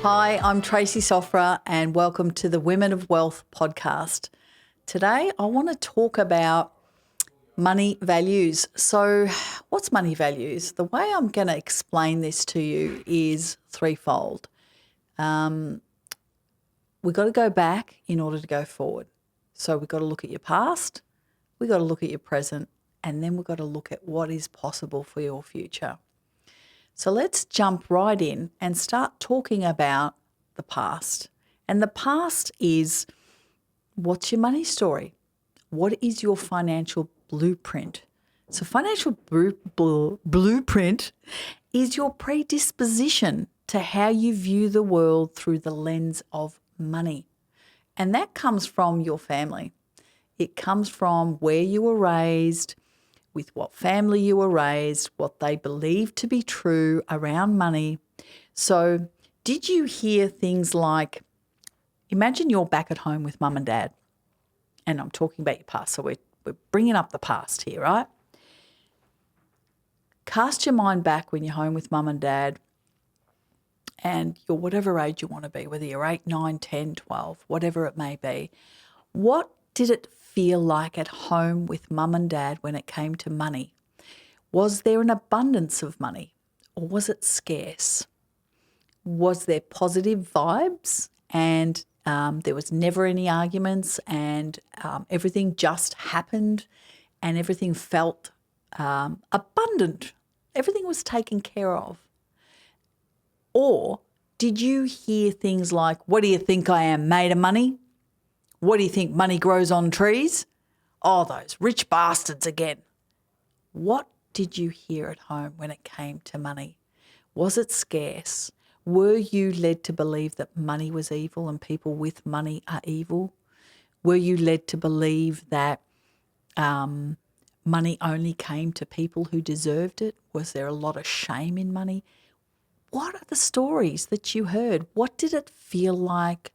Hi, I'm Tracy Sofra and welcome to the Women of Wealth podcast. Today I want to talk about money values. So what's money values? The way I'm going to explain this to you is threefold. We've got to go back in order to go forward. So we've got to look at your past, we've got to look at your present, and then we've got to look at what is possible for your future. So let's jump right in and start talking about the past. And the past is, what's your money story? What is your financial blueprint? So financial blueprint is your predisposition to how you view the world through the lens of money. And that comes from your family. It comes from where you were raised, with what family you were raised, what they believed to be true around money. So did you hear things like, imagine you're back at home with mum and dad, and I'm talking about your past, so we're bringing up the past here, right? Cast your mind back when you're home with mum and dad and you're whatever age you want to be, whether you're 8, 9, 10, 12, whatever it may be. What did it feel like at home with mum and dad when it came to money? Was there an abundance of money or was it scarce? Was there positive vibes and there was never any arguments and everything just happened and everything felt abundant? Everything was taken care of. Or did you hear things like, what do you think I am, made of money? What do you think, money grows on trees? Oh, those rich bastards again. What did you hear at home when it came to money? Was it scarce? Were you led to believe that money was evil and people with money are evil? Were you led to believe that money only came to people who deserved it? Was there a lot of shame in money? What are the stories that you heard? What did it feel like?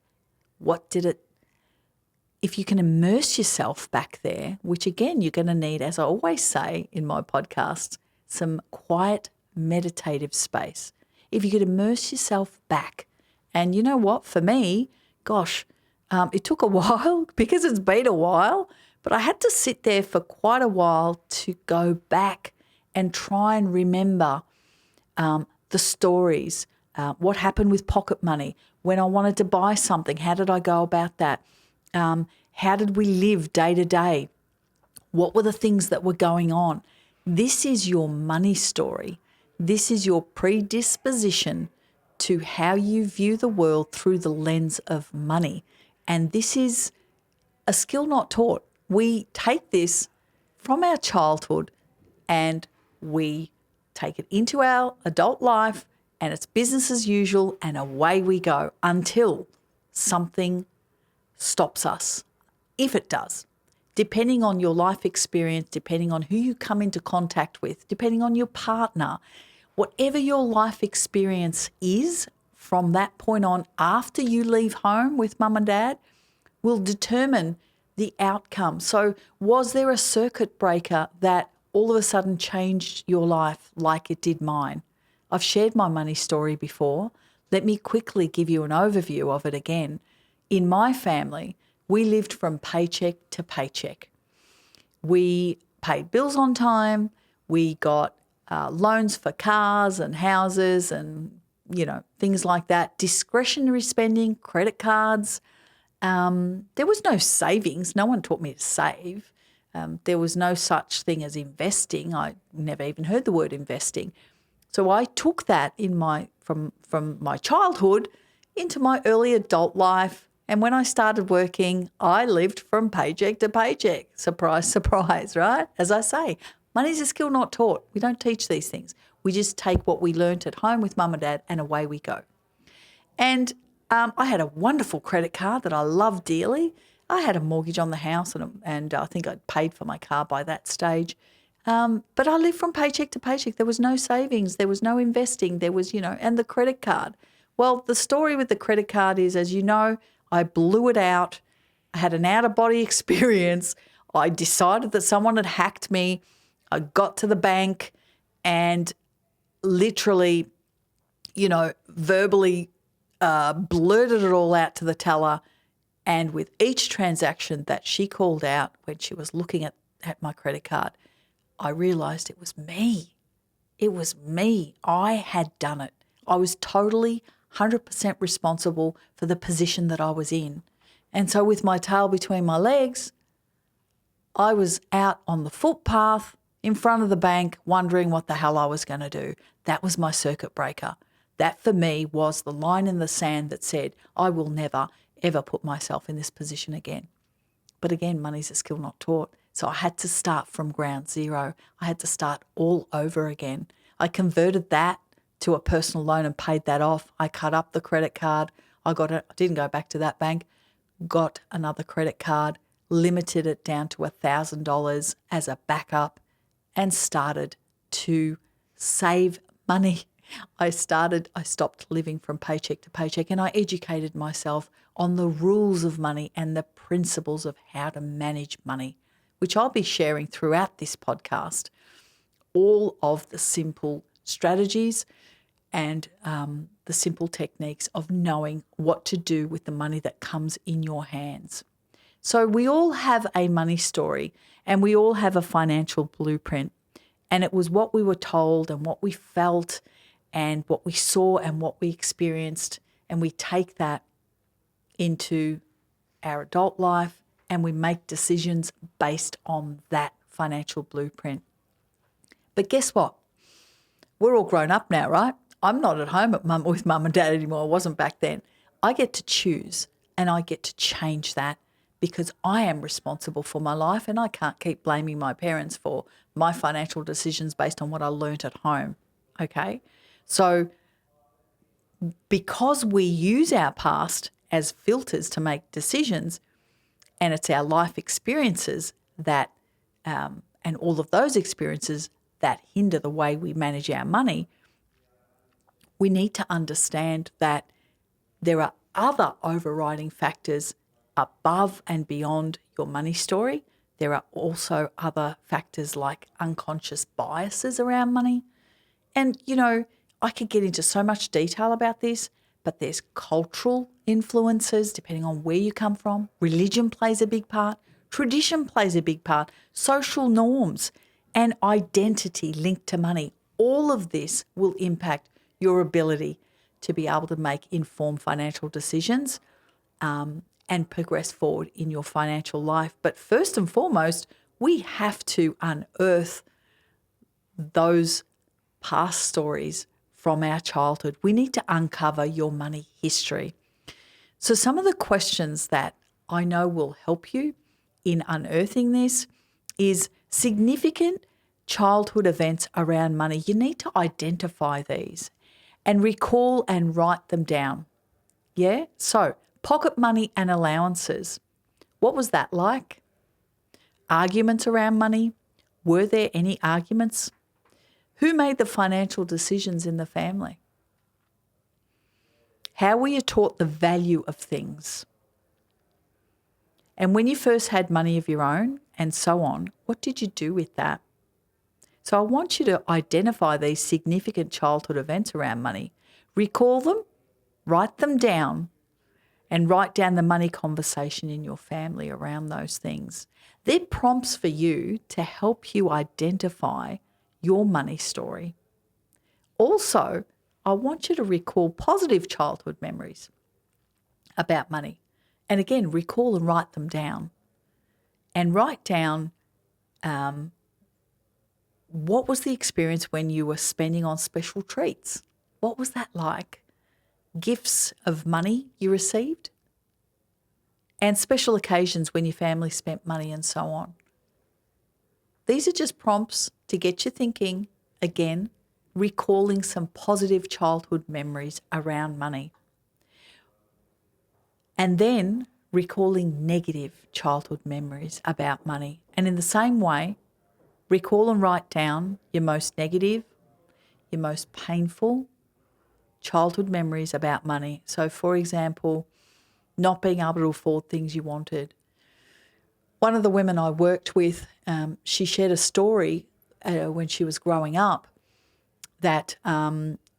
If you can immerse yourself back there, which again, you're going to need, as I always say in my podcast, some quiet meditative space. If you could immerse yourself back, and you know what, for me, gosh, it took a while because it's been a while, but I had to sit there for quite a while to go back and try and remember the stories, what happened with pocket money, when I wanted to buy something, how did I go about that? How did we live day to day? What were the things that were going on? This is your money story. This is your predisposition to how you view the world through the lens of money. And this is a skill not taught. We take this from our childhood and we take it into our adult life and it's business as usual and away we go until something stops us, if it does, depending on your life experience, depending on who you come into contact with, depending on your partner, whatever your life experience is from that point on after you leave home with mum and dad will determine the outcome. So was there a circuit breaker that all of a sudden changed your life like it did mine? I've shared my money story before. Let me quickly give you an overview of it again. In my family, we lived from paycheck to paycheck. We paid bills on time. We got loans for cars and houses and, things like that. Discretionary spending, credit cards. There was no savings. No one taught me to save. There was no such thing as investing. I never even heard the word investing. So I took that from my childhood into my early adult life. And when I started working, I lived from paycheck to paycheck. Surprise, surprise, right? As I say, money's a skill not taught. We don't teach these things. We just take what we learnt at home with mum and dad and away we go. And I had a wonderful credit card that I loved dearly. I had a mortgage on the house and I think I'd paid for my car by that stage. But I lived from paycheck to paycheck. There was no savings. There was no investing. There was, and the credit card. Well, the story with the credit card is, as you know, I blew it out. I had an out-of-body experience. I decided that someone had hacked me. I got to the bank and literally, verbally blurted it all out to the teller. And with each transaction that she called out when she was looking at my credit card, I realised it was me. It was me. I had done it. I was totally 100% responsible for the position that I was in. And so with my tail between my legs, I was out on the footpath in front of the bank wondering what the hell I was going to do. That was my circuit breaker. That for me was the line in the sand that said, I will never, ever put myself in this position again. But again, money's a skill not taught. So I had to start from ground zero. I had to start all over again. I converted that to a personal loan and paid that off. I cut up the credit card. I didn't go back to that bank, got another credit card, limited it down to $1,000 as a backup and started to save money. I stopped living from paycheck to paycheck and I educated myself on the rules of money and the principles of how to manage money, which I'll be sharing throughout this podcast. All of the simple strategies and the simple techniques of knowing what to do with the money that comes in your hands. So we all have a money story and we all have a financial blueprint. And it was what we were told and what we felt and what we saw and what we experienced. And we take that into our adult life and we make decisions based on that financial blueprint. But guess what? We're all grown up now, right? I'm not at home with mum and dad anymore. I wasn't back then. I get to choose and I get to change that because I am responsible for my life and I can't keep blaming my parents for my financial decisions based on what I learnt at home, okay? So because we use our past as filters to make decisions and it's our life experiences that and all of those experiences that hinder the way we manage our money, we need to understand that there are other overriding factors above and beyond your money story. There are also other factors like unconscious biases around money. And, I could get into so much detail about this, but there's cultural influences depending on where you come from. Religion plays a big part. Tradition plays a big part. Social norms and identity linked to money. All of this will impact your ability to be able to make informed financial decisions and progress forward in your financial life. But first and foremost, we have to unearth those past stories from our childhood. We need to uncover your money history. So some of the questions that I know will help you in unearthing this is significant childhood events around money. You need to identify these and recall and write them down. Yeah? So pocket money and allowances. What was that like? Arguments around money. Were there any arguments? Who made the financial decisions in the family? How were you taught the value of things? And when you first had money of your own and so on, what did you do with that? So I want you to identify these significant childhood events around money. Recall them, write them down, and write down the money conversation in your family around those things. They're prompts for you to help you identify your money story. Also, I want you to recall positive childhood memories about money. And again, recall and write them down. And write down what was the experience when you were spending on special treats? What was that like? Gifts of money you received? And special occasions when your family spent money and so on. These are just prompts to get you thinking, again, recalling some positive childhood memories around money. And then recalling negative childhood memories about money. And in the same way, recall and write down your most negative, your most painful childhood memories about money. So, for example, not being able to afford things you wanted. One of the women I worked with, she shared a story when she was growing up that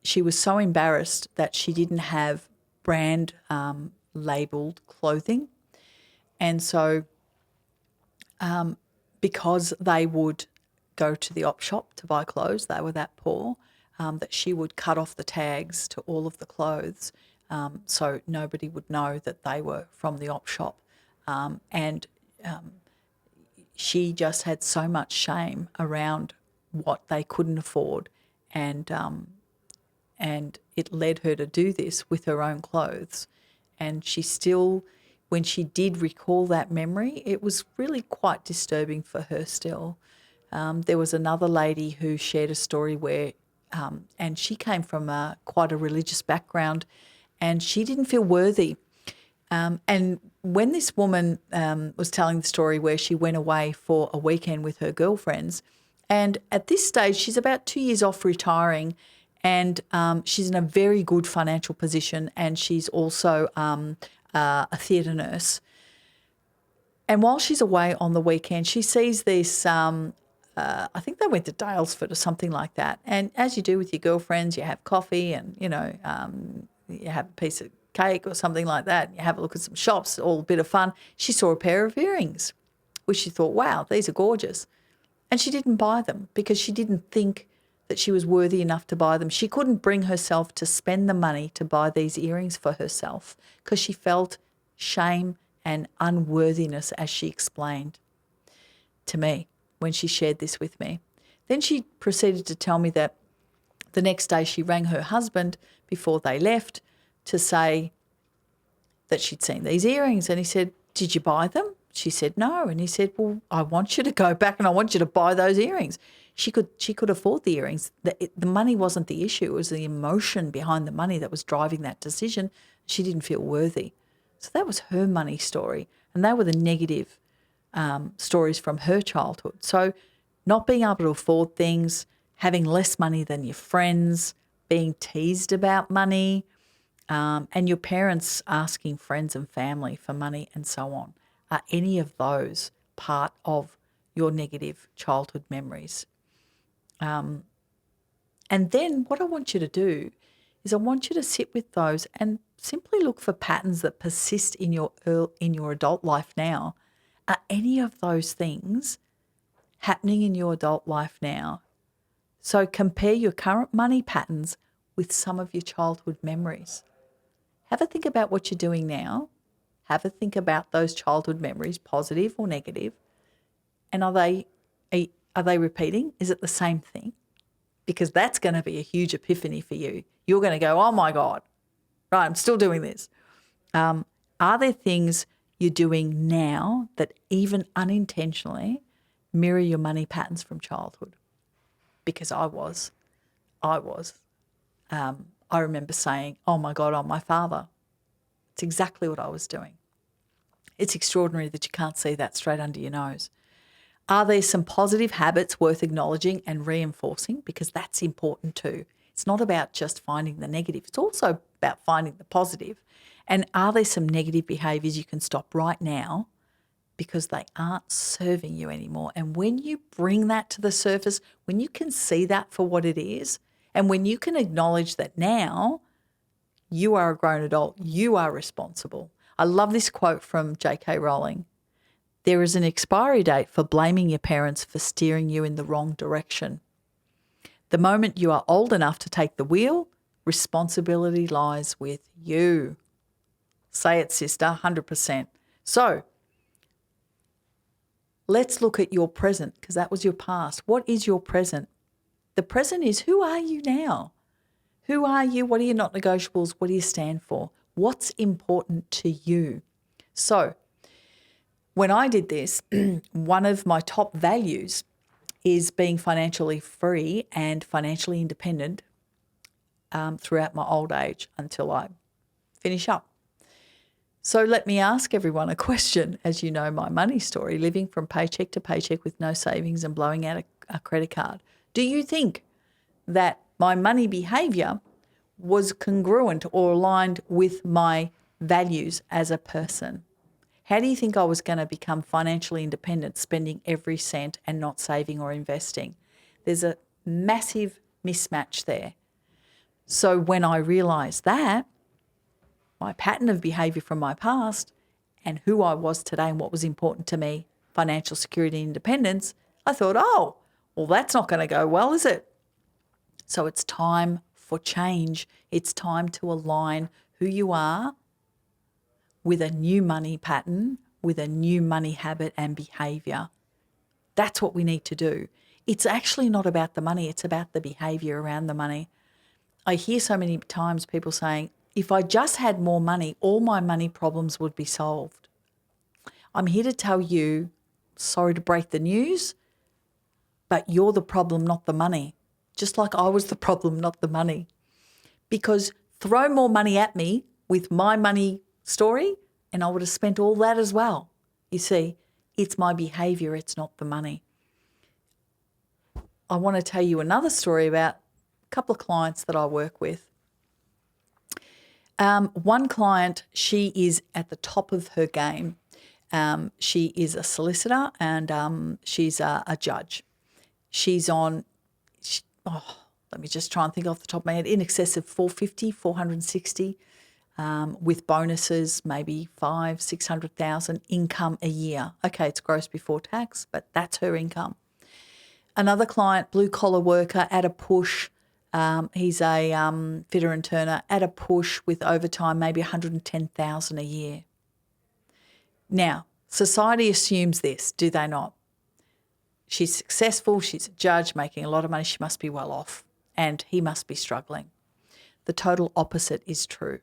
she was so embarrassed that she didn't have brand labelled clothing. And so because they would go to the op shop to buy clothes, they were that poor, that she would cut off the tags to all of the clothes so nobody would know that they were from the op shop. And she just had so much shame around what they couldn't afford, and it led her to do this with her own clothes. And she still, when she did recall that memory, it was really quite disturbing for her still. There was another lady who shared a story where, and she came from quite a religious background, and she didn't feel worthy. And when this woman was telling the story where she went away for a weekend with her girlfriends, and at this stage she's about 2 years off retiring, and she's in a very good financial position, and she's also a theatre nurse. And while she's away on the weekend, she sees this, I think they went to Dalesford or something like that. And as you do with your girlfriends, you have coffee and, you have a piece of cake or something like that. You have a look at some shops, all a bit of fun. She saw a pair of earrings, which she thought, wow, these are gorgeous. And she didn't buy them because she didn't think that she was worthy enough to buy them. She couldn't bring herself to spend the money to buy these earrings for herself because she felt shame and unworthiness, as she explained to me when she shared this with me. Then she proceeded to tell me that the next day she rang her husband before they left to say that she'd seen these earrings, and he said, "Did you buy them?" She said, "No." And he said, "Well, I want you to go back and I want you to buy those earrings." She could afford the earrings. The money wasn't the issue. It was the emotion behind the money that was driving that decision. She didn't feel worthy. So that was her money story, and they were the negative stories from her childhood. So not being able to afford things, having less money than your friends, being teased about money, and your parents asking friends and family for money and so on. Are any of those part of your negative childhood memories? And then what I want you to do is I want you to sit with those and simply look for patterns that persist in your adult life now. Are any of those things happening in your adult life now? So compare your current money patterns with some of your childhood memories. Have a think about what you're doing now. Have a think about those childhood memories, positive or negative. And are they repeating? Is it the same thing? Because that's going to be a huge epiphany for you. You're going to go, oh my God, right, I'm still doing this. Are there things you're doing now that even unintentionally mirror your money patterns from childhood? Because I was. I remember saying, oh my God, I'm my father. It's exactly what I was doing. It's extraordinary that you can't see that straight under your nose. Are there some positive habits worth acknowledging and reinforcing? Because that's important too. It's not about just finding the negative. It's also about finding the positive. And are there some negative behaviours you can stop right now because they aren't serving you anymore? And when you bring that to the surface, when you can see that for what it is, and when you can acknowledge that now you are a grown adult, you are responsible. I love this quote from J.K. Rowling. There is an expiry date for blaming your parents for steering you in the wrong direction. The moment you are old enough to take the wheel, responsibility lies with you. Say it, sister, 100%. So let's look at your present, because that was your past. What is your present? The present is, who are you now? Who are you? What are your not negotiables? What do you stand for? What's important to you? So when I did this, one of my top values is being financially free and financially independent throughout my old age until I finish up. So let me ask everyone a question. As you know, my money story, living from paycheck to paycheck with no savings and blowing out a credit card. Do you think that my money behaviour was congruent or aligned with my values as a person? How do you think I was going to become financially independent, spending every cent and not saving or investing? There's a massive mismatch there. So when I realised that, my pattern of behaviour from my past and who I was today and what was important to me, financial security and independence, I thought, oh, well, that's not going to go well, is it? So it's time for change. It's time to align who you are with a new money pattern, with a new money habit and behaviour. That's what we need to do. It's actually not about the money. It's about the behaviour around the money. I hear so many times people saying, if I just had more money, all my money problems would be solved. I'm here to tell you, sorry to break the news, but you're the problem, not the money. Just like I was the problem, not the money. Because throw more money at me with my money story and I would have spent all that as well. You see, it's my behaviour, it's not the money. I want to tell you another story about a couple of clients that I work with. One client, she is at the top of her game. She is a solicitor and she's a judge. She's on, let me just try and think off the top of my head, in excess of 450, 460, with bonuses, maybe 500,000-600,000 income a year. Okay, it's gross before tax, but that's her income. Another client, blue collar worker at a push. He's a fitter and turner at a push with overtime, maybe 110,000 a year. Now, society assumes this, do they not? She's successful, she's a judge, making a lot of money, she must be well off, and he must be struggling. The total opposite is true.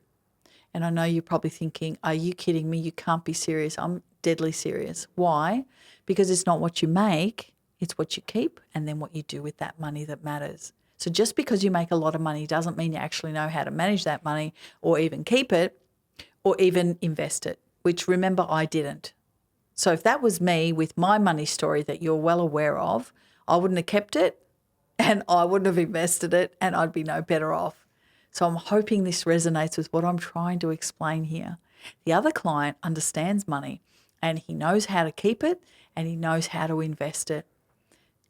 And I know you're probably thinking, are you kidding me? You can't be serious. I'm deadly serious. Why? Because it's not what you make, it's what you keep and then what you do with that money that matters. So just because you make a lot of money doesn't mean you actually know how to manage that money or even keep it or even invest it, which remember I didn't. So if that was me with my money story that you're well aware of, I wouldn't have kept it and I wouldn't have invested it and I'd be no better off. So I'm hoping this resonates with what I'm trying to explain here. The other client understands money and he knows how to keep it and he knows how to invest it.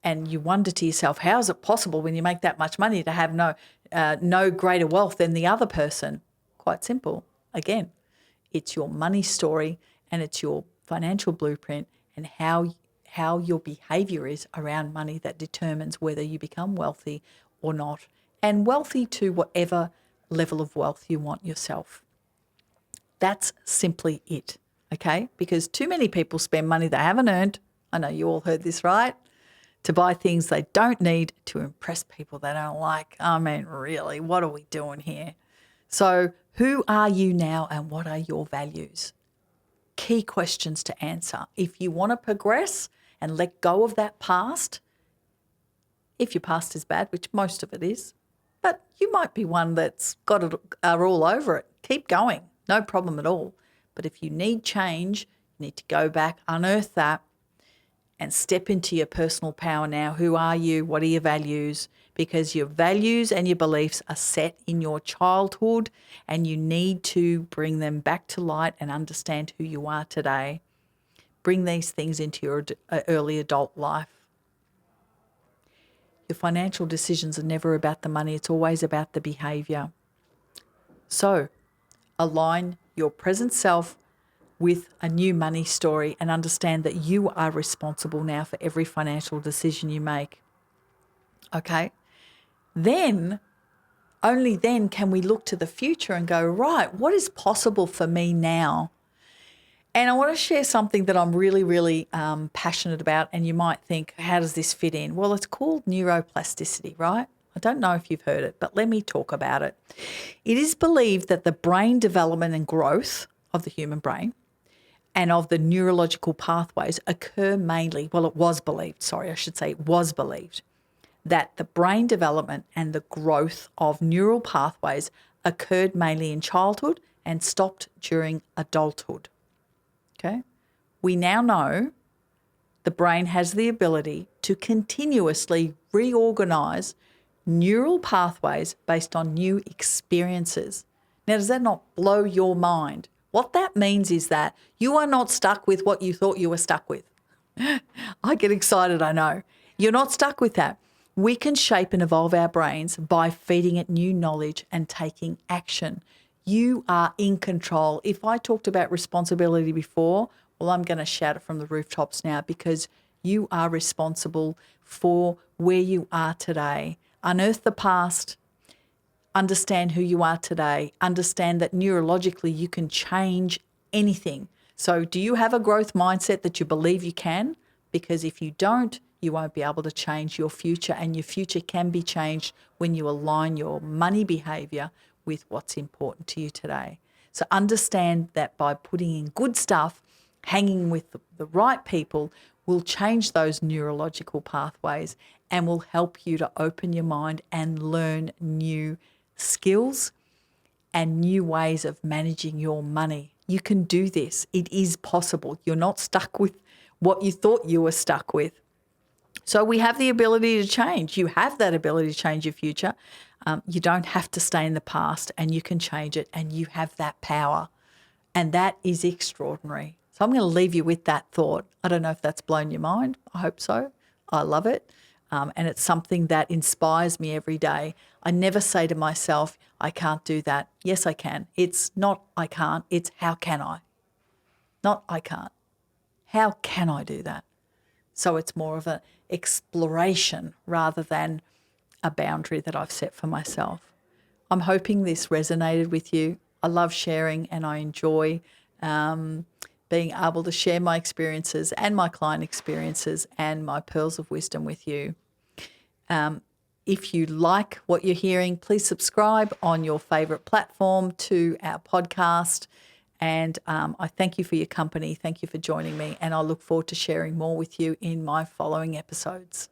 And you wonder to yourself, how is it possible when you make that much money to have no greater wealth than the other person? Quite simple. Again, it's your money story and it's your financial blueprint and how your behaviour is around money that determines whether you become wealthy or not, and wealthy to whatever level of wealth you want yourself. That's simply it, okay? Because too many people spend money they haven't earned. I know you all heard this, right? To buy things they don't need to impress people they don't like. I mean, really, what are we doing here? So who are you now and what are your values? Key questions to answer. If you want to progress and let go of that past, if your past is bad, which most of it is, but you might be one that's got it all over it. Keep going, no problem at all. But if you need change, you need to go back, unearth that, and step into your personal power now. Who are you? What are your values? Because your values and your beliefs are set in your childhood and you need to bring them back to light and understand who you are today. Bring these things into your early adult life. Your financial decisions are never about the money. It's always about the behaviour. So align your present self with a new money story and understand that you are responsible now for every financial decision you make. Okay? Then, only then can we look to the future and go, right, what is possible for me now? And I want to share something that I'm really, really passionate about. And you might think, how does this fit in? Well, it's called neuroplasticity, right? I don't know if you've heard it, but let me talk about it. It is believed that the brain development and growth of the human brain and of the neurological pathways occur mainly, well, it was believed, that the brain development and the growth of neural pathways occurred mainly in childhood and stopped during adulthood. Okay? We now know the brain has the ability to continuously reorganize neural pathways based on new experiences. Now, does that not blow your mind? What that means is that you are not stuck with what you thought you were stuck with. I get excited, I know. You're not stuck with that. We can shape and evolve our brains by feeding it new knowledge and taking action. You are in control. If I talked about responsibility before, well, I'm going to shout it from the rooftops now, because you are responsible for where you are today. Unearth the past, understand who you are today, understand that neurologically you can change anything. So do you have a growth mindset that you believe you can? Because if you don't, you won't be able to change your future, and your future can be changed when you align your money behavior with what's important to you today. So understand that by putting in good stuff, hanging with the right people will change those neurological pathways and will help you to open your mind and learn new skills and new ways of managing your money. You can do this. It is possible. You're not stuck with what you thought you were stuck with. So we have the ability to change. You have that ability to change your future. You don't have to stay in the past, and you can change it, and you have that power. And that is extraordinary. So I'm going to leave you with that thought. I don't know if that's blown your mind. I hope so. I love it. And it's something that inspires me every day. I never say to myself, I can't do that. Yes, I can. It's not I can't, it's how can I? Not I can't. How can I do that? So it's more of an exploration rather than a boundary that I've set for myself. I'm hoping this resonated with you. I love sharing, and I enjoy being able to share my experiences and my client experiences and my pearls of wisdom with you. If you like what you're hearing, please subscribe on your favourite platform to our podcast. And I thank you for your company. Thank you for joining me. And I look forward to sharing more with you in my following episodes.